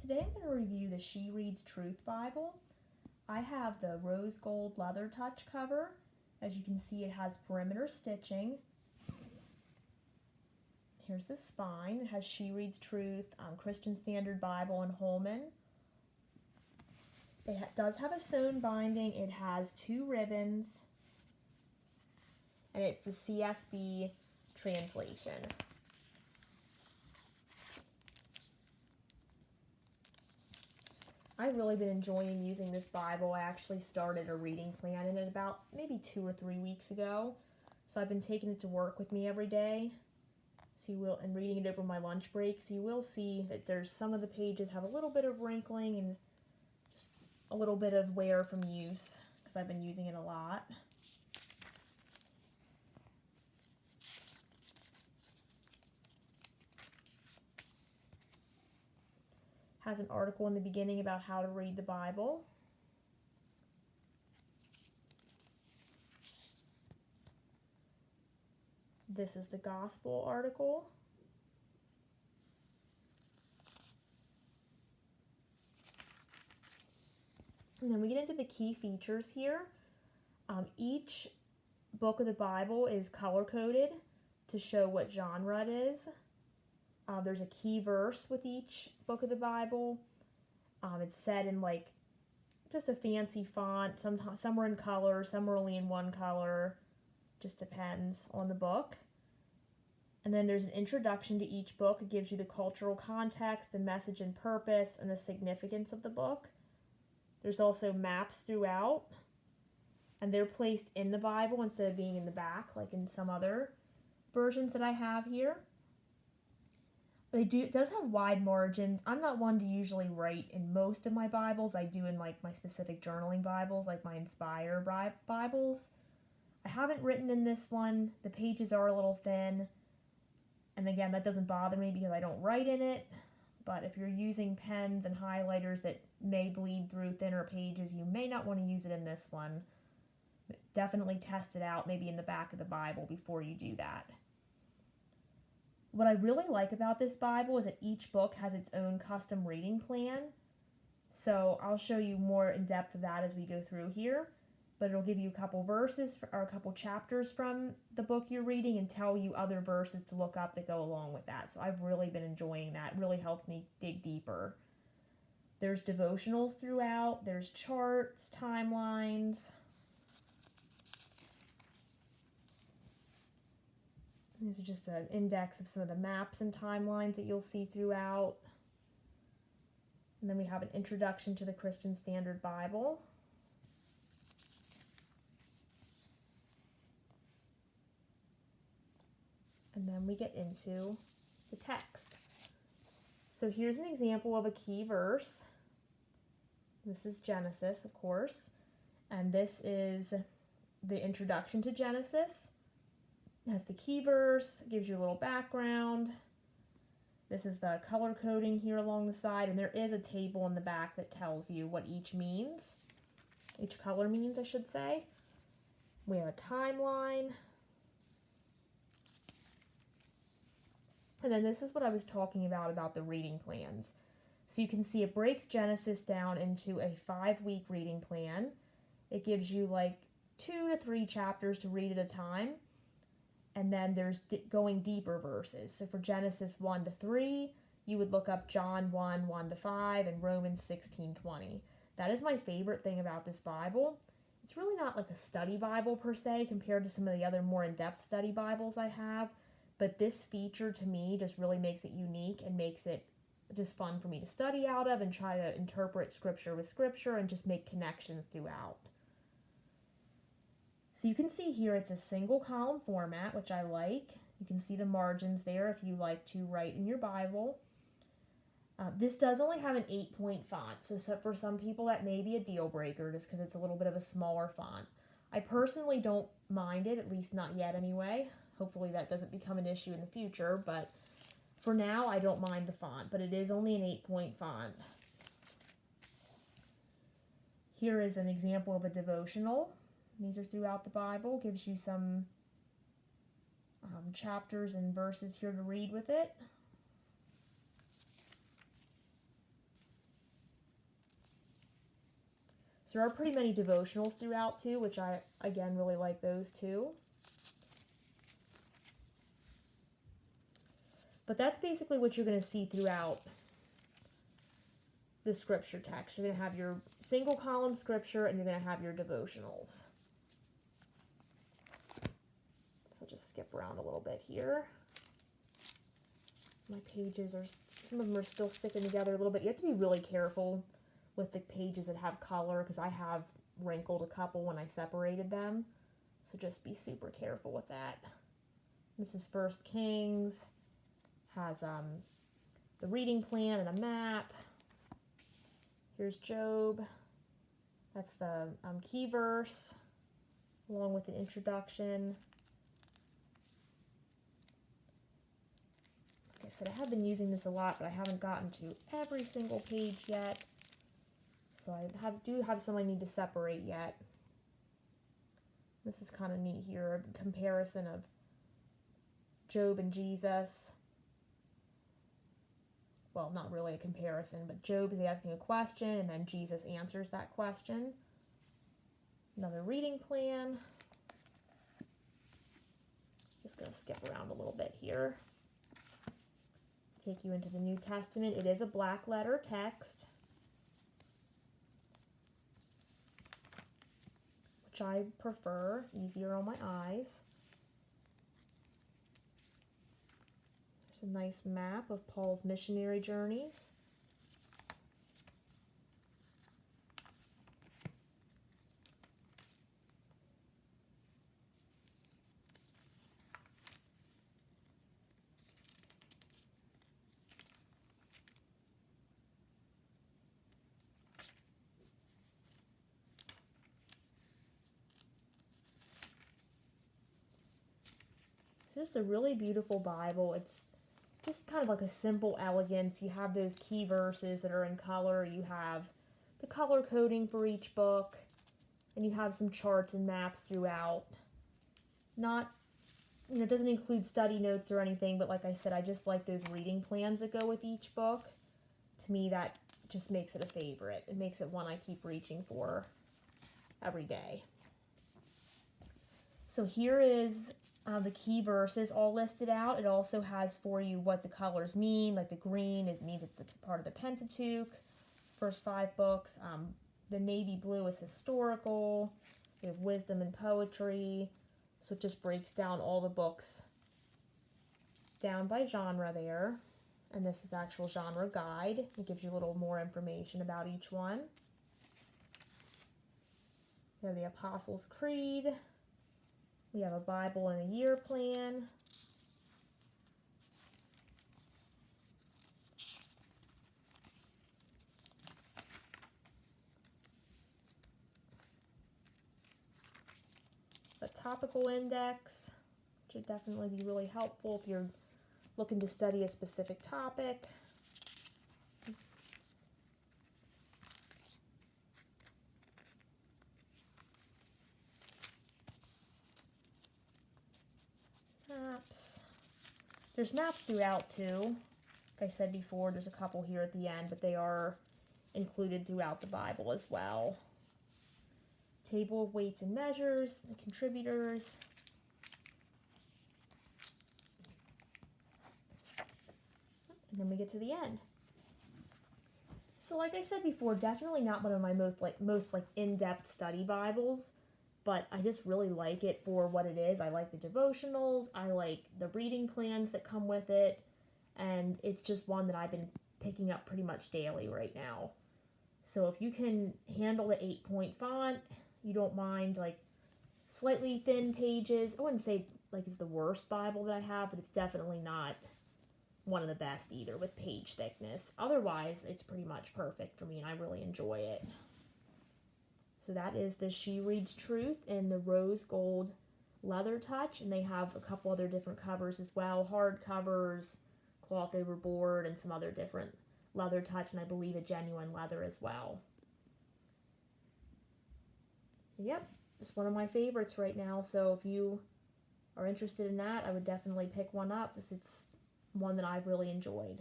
Today I'm going to review the She Reads Truth Bible. I have the rose gold leather touch cover. As you can see, it has perimeter stitching. Here's the spine. It has She Reads Truth, Christian Standard Bible, and Holman. It does have a sewn binding. It has 2 ribbons, and it's the CSB translation. I've really been enjoying using this Bible. I actually started a reading plan in it about maybe 2 or 3 weeks ago. So I've been taking it to work with me every day. So you will, and reading it over my lunch break. So you will see that there's some of the pages have a little bit of wrinkling and just a little bit of wear from use because I've been using it a lot. Has an article in the beginning about how to read the Bible. This is the gospel article. And then we get into the key features here. Each book of the Bible is color-coded to show what genre it is. There's a key verse with each book of the Bible. It's set in like just a fancy font. Some are in color, some are only in one color. Just depends on the book. And then there's an introduction to each book. It gives you the cultural context, the message and purpose, and the significance of the book. There's also maps throughout, and they're placed in the Bible instead of being in the back, like in some other versions that I have here. It does have wide margins. I'm not one to usually write in most of my Bibles. I do in like my specific journaling Bibles, like my Inspire Bibles. I haven't written in this one. The pages are a little thin. And again, that doesn't bother me because I don't write in it. But if you're using pens and highlighters that may bleed through thinner pages, you may not want to use it in this one. Definitely test it out, maybe in the back of the Bible before you do that. What I really like about this Bible is that each book has its own custom reading plan. So I'll show you more in depth of that as we go through here. But it'll give you a couple verses or a couple chapters from the book you're reading and tell you other verses to look up that go along with that. So I've really been enjoying that. It really helped me dig deeper. There's devotionals throughout. There's charts, timelines. These are just an index of some of the maps and timelines that you'll see throughout. And then we have an introduction to the Christian Standard Bible. And then we get into the text. So here's an example of a key verse. This is Genesis, of course. And this is the introduction to Genesis. It has the key verse, gives you a little background. This is the color coding here along the side. And there is a table in the back that tells you what each means. Each color means, I should say. We have a timeline. And then this is what I was talking about the reading plans. So you can see it breaks Genesis down into a 5-week reading plan. It gives you like 2 to 3 chapters to read at a time. And then there's going deeper verses. So for Genesis 1 to 3, you would look up John 1, 1 to 5, and Romans 16:20. That is my favorite thing about this Bible. It's really not like a study Bible per se compared to some of the other more in-depth study Bibles I have. But this feature to me just really makes it unique and makes it just fun for me to study out of and try to interpret scripture with scripture and just make connections throughout. So you can see here it's a single column format, which I like. You can see the margins there if you like to write in your Bible. This does only have an 8-point font, so for some people that may be a deal breaker just because it's a little bit of a smaller font. I personally don't mind it, at least not yet anyway. Hopefully that doesn't become an issue in the future, but for now I don't mind the font, but it is only an 8-point font. Here is an example of a devotional. These are throughout the Bible. Gives you some chapters and verses here to read with it. So there are pretty many devotionals throughout too, which I, again, really like those too. But that's basically what you're going to see throughout the scripture text. You're going to have your single column scripture and you're going to have your devotionals. So just skip around a little bit here. My pages are, some of them are still sticking together a little bit. You have to be really careful with the pages that have color because I have wrinkled a couple when I separated them. So just be super careful with that. This is First Kings. Has the reading plan and a map. Here's Job. That's the key verse along with the introduction. Like I said, I have been using this a lot, but I haven't gotten to every single page yet. So I do have some I need to separate yet. This is kind of neat here, a comparison of Job and Jesus. Well, not really a comparison, but Job is asking a question, and then Jesus answers that question. Another reading plan. Just going to skip around a little bit here. Take you into the New Testament. It is a black letter text, which I prefer, easier on my eyes. There's a nice map of Paul's missionary journeys. It's just a really beautiful Bible. It's just kind of like a simple elegance. You have those key verses that are in color. You have the color coding for each book. And you have some charts and maps throughout. Not, it doesn't include study notes or anything, but like I said, I just like those reading plans that go with each book. To me, that just makes it a favorite. It makes it one I keep reaching for every day. So here is the key verses all listed out. It also has for you what the colors mean. Like the green, it means it's part of the Pentateuch, first 5 books. The navy blue is historical. We have wisdom and poetry. So it just breaks down all the books down by genre there. And this is the actual genre guide. It gives you a little more information about each one. We have the Apostles' Creed. We have a Bible and a year plan. A topical index, which would definitely be really helpful if you're looking to study a specific topic. Maps. There's maps throughout too. Like I said before, there's a couple here at the end, but they are included throughout the Bible as well. Table of weights and measures, the contributors. And then we get to the end. So like I said before, definitely not one of my most in-depth study Bibles, but I just really like it for what it is. I like the devotionals, I like the reading plans that come with it, and it's just one that I've been picking up pretty much daily right now. So if you can handle the 8-point font, you don't mind like slightly thin pages. I wouldn't say like it's the worst Bible that I have, but it's definitely not one of the best either with page thickness. Otherwise, it's pretty much perfect for me and I really enjoy it. So that is the She Reads Truth in the rose gold leather touch, and they have a couple other different covers as well, hard covers, cloth over board, and some other different leather touch, and I believe a genuine leather as well. Yep, it's one of my favorites right now, so if you are interested in that, I would definitely pick one up, because it's one that I've really enjoyed.